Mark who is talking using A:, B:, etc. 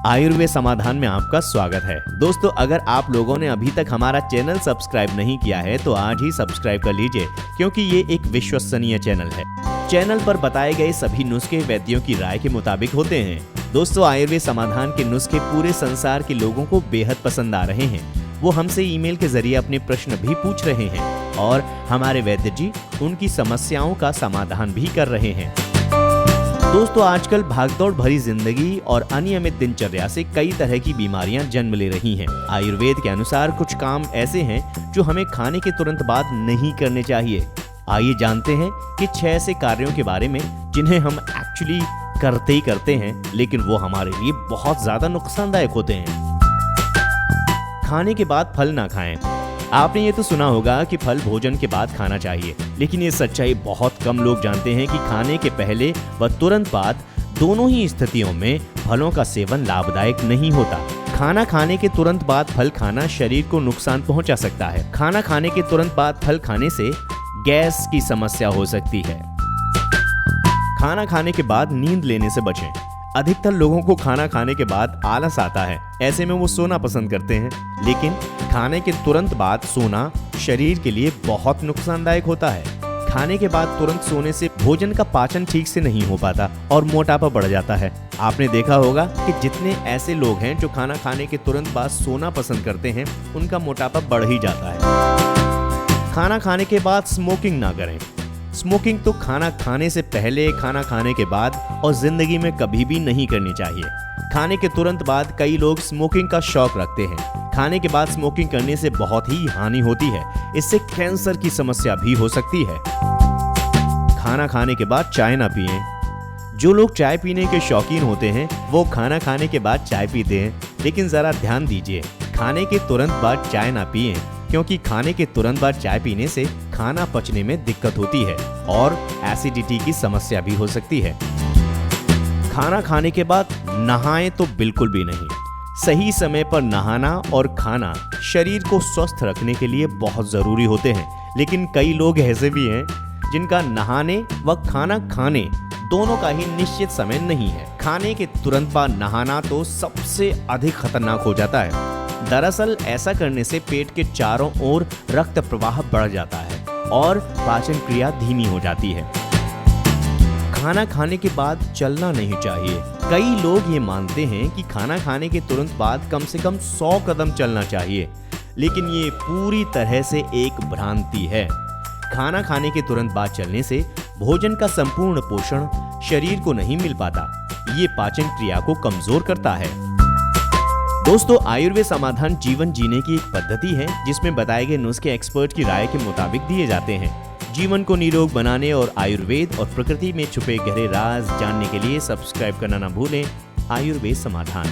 A: आयुर्वेद समाधान में आपका स्वागत है। दोस्तों, अगर आप लोगों ने अभी तक हमारा चैनल सब्सक्राइब नहीं किया है तो आज ही सब्सक्राइब कर लीजिए, क्योंकि ये एक विश्वसनीय चैनल है। चैनल पर बताए गए सभी नुस्खे वैद्यों की राय के मुताबिक होते हैं। दोस्तों, आयुर्वेद समाधान के नुस्खे पूरे संसार के लोगों को बेहद पसंद आ रहे हैं। वो हमसे ईमेल के जरिए अपने प्रश्न भी पूछ रहे हैं और हमारे वैद्य जी उनकी समस्याओं का समाधान भी कर रहे हैं। दोस्तों, आजकल भागदौड़ भरी जिंदगी और अनियमित दिनचर्या से कई तरह की बीमारियां जन्म ले रही हैं। आयुर्वेद के अनुसार कुछ काम ऐसे हैं जो हमें खाने के तुरंत बाद नहीं करने चाहिए। आइए जानते हैं कि 6 ऐसे कार्यों के बारे में जिन्हें हम एक्चुअली करते ही करते हैं, लेकिन वो हमारे लिए बहुत ज्यादा नुकसानदायक होते हैं। खाने के बाद फल ना खाएं। आपने ये तो सुना होगा कि फल भोजन के बाद खाना चाहिए, लेकिन ये सच्चाई बहुत कम लोग जानते हैं कि खाने के पहले व तुरंत बाद दोनों ही स्थितियों में फलों का सेवन लाभदायक नहीं होता। खाना खाने के तुरंत बाद फल खाना शरीर को नुकसान पहुंचा सकता है। खाना खाने के तुरंत बाद फल खाने से गैस की समस्या हो सकती है। खाना खाने के बाद नींद लेने से बचें। अधिकतर लोगों को खाना खाने के बाद आलस आता है, ऐसे में वो सोना पसंद करते हैं, लेकिन खाने के तुरंत बाद सोना शरीर के लिए बहुत नुकसानदायक होता है। खाने के बाद तुरंत सोने से भोजन का पाचन ठीक से नहीं हो पाता और मोटापा बढ़ जाता है। आपने देखा होगा कि जितने ऐसे लोग हैं जो खाना खाने के तुरंत बाद सोना पसंद करते हैं, उनका मोटापा बढ़ ही जाता है। खाना खाने के बाद स्मोकिंग ना करें। स्मोकिंग तो खाना खाने से पहले, खाना खाने के बाद और जिंदगी में कभी भी नहीं करनी चाहिए। खाने के तुरंत बाद कई लोग स्मोकिंग का शौक रखते हैं। खाने के बाद स्मोकिंग करने से बहुत ही हानि होती है। इससे कैंसर की समस्या भी हो सकती है। खाना खाने के बाद चाय ना पिएं। जो लोग चाय पीने के शौकीन होते हैं वो खाना खाने के बाद चाय पीते हैं, लेकिन जरा ध्यान दीजिए, खाने के तुरंत बाद चाय ना पिएं, क्योंकि खाने के तुरंत बाद चाय पीने से खाना पचने में दिक्कत होती है और एसिडिटी की समस्या भी हो सकती है। खाना खाने के बाद नहाएं तो बिल्कुल भी नहीं। सही समय पर नहाना और खाना शरीर को स्वस्थ रखने के लिए बहुत जरूरी होते हैं, लेकिन कई लोग ऐसे भी हैं जिनका नहाने व खाना खाने दोनों का ही निश्चित समय नहीं है। खाने के तुरंत बाद नहाना तो सबसे अधिक खतरनाक हो जाता है। दरअसल ऐसा करने से पेट के चारों ओर रक्त प्रवाह बढ़ जाता है और पाचन क्रिया धीमी हो जाती है। खाना खाने के बाद चलना नहीं चाहिए। कई लोग ये मानते हैं कि खाना खाने के तुरंत बाद कम से कम 100 कदम चलना चाहिए, लेकिन ये पूरी तरह से एक भ्रांति है। खाना खाने के तुरंत बाद चलने से भोजन का संपूर्ण पोषण शरीर को नहीं मिल पाता। ये पाचन क्रिया को कमजोर करता है। दोस्तों, आयुर्वेद समाधान जीवन जीने की एक पद्धति है जिसमें बताए गए नुस्खे एक्सपर्ट की राय के मुताबिक दिए जाते हैं। जीवन को निरोग बनाने और आयुर्वेद और प्रकृति में छुपे गहरे राज जानने के लिए सब्सक्राइब करना ना भूलें। आयुर्वेद समाधान।